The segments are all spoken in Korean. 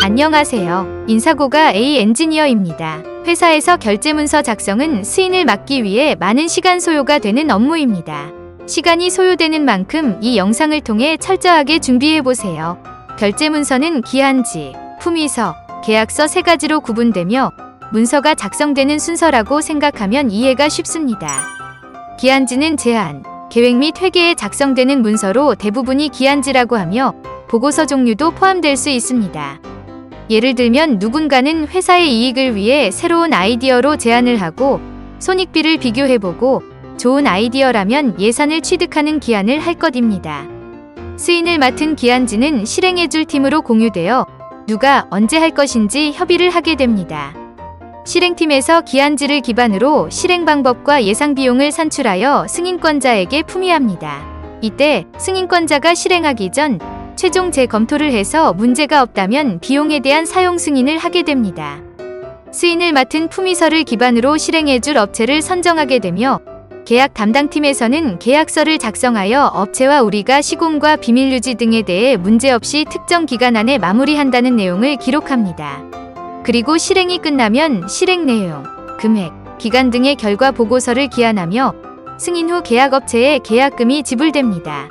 안녕하세요. 인사고가 A 엔지니어입니다. 회사에서 결제문서 작성은 스인을 막기 위해 많은 시간 소요가 되는 업무입니다. 시간이 소요되는 만큼 이 영상을 통해 철저하게 준비해보세요. 결제문서는 기한지, 품위서, 계약서 세 가지로 구분되며 문서가 작성되는 순서라고 생각하면 이해가 쉽습니다. 기한지는 제안, 계획 및 회계에 작성되는 문서로 대부분이 기한지라고 하며 보고서 종류도 포함될 수 있습니다. 예를 들면 누군가는 회사의 이익을 위해 새로운 아이디어로 제안을 하고 손익비를 비교해보고 좋은 아이디어라면 예산을 취득하는 기한을 할 것입니다. 스인을 맡은 기한지는 실행해줄 팀으로 공유되어 누가 언제 할 것인지 협의를 하게 됩니다. 실행팀에서 기한지를 기반으로 실행 방법과 예상 비용을 산출하여 승인권자에게 품위합니다. 이때 승인권자가 실행하기 전 최종 재검토를 해서 문제가 없다면 비용에 대한 사용 승인을 하게 됩니다. 스인을 맡은 품위서를 기반으로 실행해줄 업체를 선정하게 되며 계약 담당팀에서는 계약서를 작성하여 업체와 우리가 시공과 비밀유지 등에 대해 문제없이 특정 기간 안에 마무리한다는 내용을 기록합니다. 그리고 실행이 끝나면 실행 내용, 금액, 기간 등의 결과 보고서를 기한하며 승인 후 계약업체에 계약금이 지불됩니다.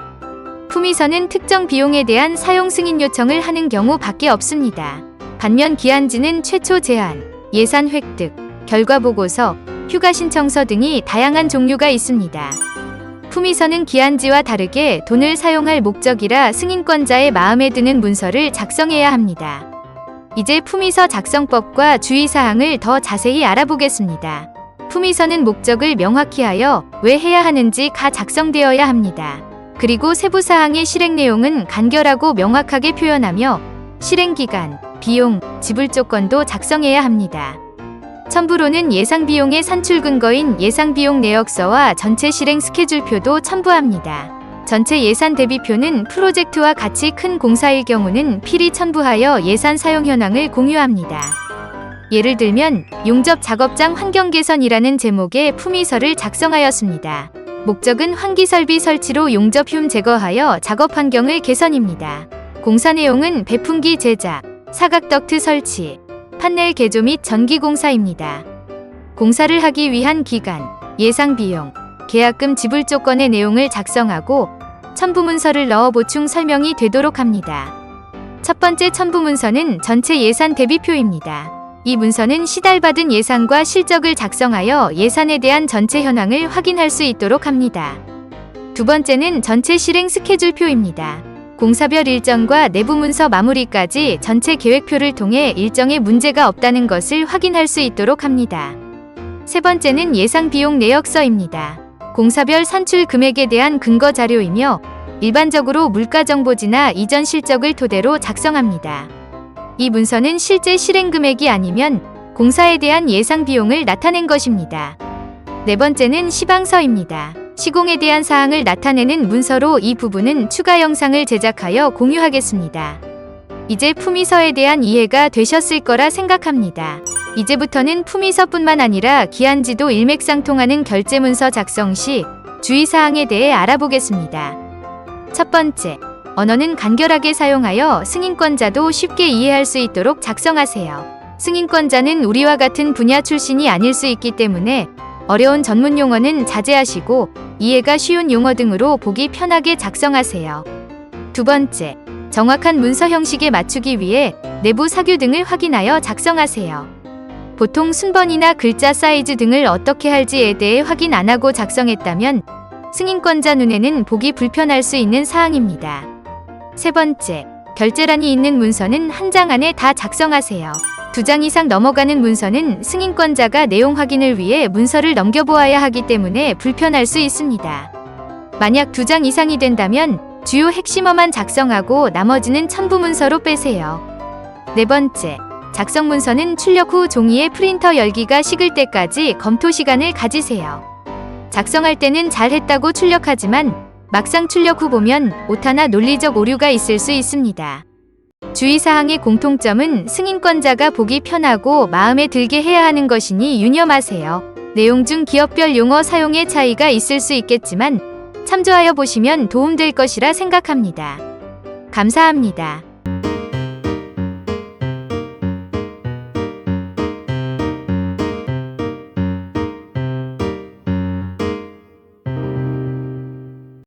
품위서는 특정 비용에 대한 사용 승인 요청을 하는 경우 밖에 없습니다. 반면 기한지는 최초 제안, 예산 획득, 결과 보고서, 휴가 신청서 등이 다양한 종류가 있습니다. 품위서는 기한지와 다르게 돈을 사용할 목적이라 승인권자의 마음에 드는 문서를 작성해야 합니다. 이제 품위서 작성법과 주의사항을 더 자세히 알아보겠습니다. 품위서는 목적을 명확히 하여 왜 해야 하는지가 작성되어야 합니다. 그리고 세부사항의 실행 내용은 간결하고 명확하게 표현하며 실행기간, 비용, 지불 조건도 작성해야 합니다. 첨부로는 예상비용의 산출 근거인 예상비용 내역서와 전체 실행 스케줄표도 첨부합니다. 전체 예산 대비표는 프로젝트와 같이 큰 공사일 경우는 필히 첨부하여 예산 사용 현황을 공유합니다. 예를 들면 용접 작업장 환경 개선이라는 제목의 품위서를 작성하였습니다. 목적은 환기설비 설치로 용접 흉 제거하여 작업 환경을 개선입니다. 공사 내용은 배풍기 제작, 사각덕트 설치, 판넬 개조 및 전기 공사입니다. 공사를 하기 위한 기간, 예상 비용, 계약금 지불 조건의 내용을 작성하고 첨부문서를 넣어 보충 설명이 되도록 합니다. 첫 번째 첨부문서는 전체 예산 대비표입니다. 이 문서는 시달받은 예산과 실적을 작성하여 예산에 대한 전체 현황을 확인할 수 있도록 합니다. 두 번째는 전체 실행 스케줄표입니다. 공사별 일정과 내부 문서 마무리까지 전체 계획표를 통해 일정에 문제가 없다는 것을 확인할 수 있도록 합니다. 세 번째는 예상 비용 내역서입니다. 공사별 산출 금액에 대한 근거 자료이며 일반적으로 물가정보지나 이전 실적을 토대로 작성합니다. 이 문서는 실제 실행 금액이 아니면 공사에 대한 예상 비용을 나타낸 것입니다. 네 번째는 시방서입니다. 시공에 대한 사항을 나타내는 문서로 이 부분은 추가 영상을 제작하여 공유하겠습니다. 이제 품위서에 대한 이해가 되셨을 거라 생각합니다. 이제부터는 품위서뿐만 아니라 기한지도 일맥상통하는 결제문서 작성 시 주의사항에 대해 알아보겠습니다. 첫 번째, 언어는 간결하게 사용하여 승인권자도 쉽게 이해할 수 있도록 작성하세요. 승인권자는 우리와 같은 분야 출신이 아닐 수 있기 때문에 어려운 전문 용어는 자제하시고 이해가 쉬운 용어 등으로 보기 편하게 작성하세요. 두 번째, 정확한 문서 형식에 맞추기 위해 내부 사규 등을 확인하여 작성하세요. 보통 순번이나 글자 사이즈 등을 어떻게 할지에 대해 확인 안 하고 작성했다면 승인권자 눈에는 보기 불편할 수 있는 사항입니다. 세 번째, 결제란이 있는 문서는 한 장 안에 다 작성하세요. 2장 이상 넘어가는 문서는 승인권자가 내용 확인을 위해 문서를 넘겨보아야 하기 때문에 불편할 수 있습니다. 만약 2장 이상이 된다면 주요 핵심어만 작성하고 나머지는 첨부문서로 빼세요. 네 번째, 작성 문서는 출력 후 종이에 프린터 열기가 식을 때까지 검토 시간을 가지세요. 작성할 때는 잘했다고 출력하지만 막상 출력 후 보면 오타나 논리적 오류가 있을 수 있습니다. 주의사항의 공통점은 승인권자가 보기 편하고 마음에 들게 해야 하는 것이니 유념하세요. 내용 중 기업별 용어 사용의 차이가 있을 수 있겠지만 참조하여 보시면 도움될 것이라 생각합니다. 감사합니다.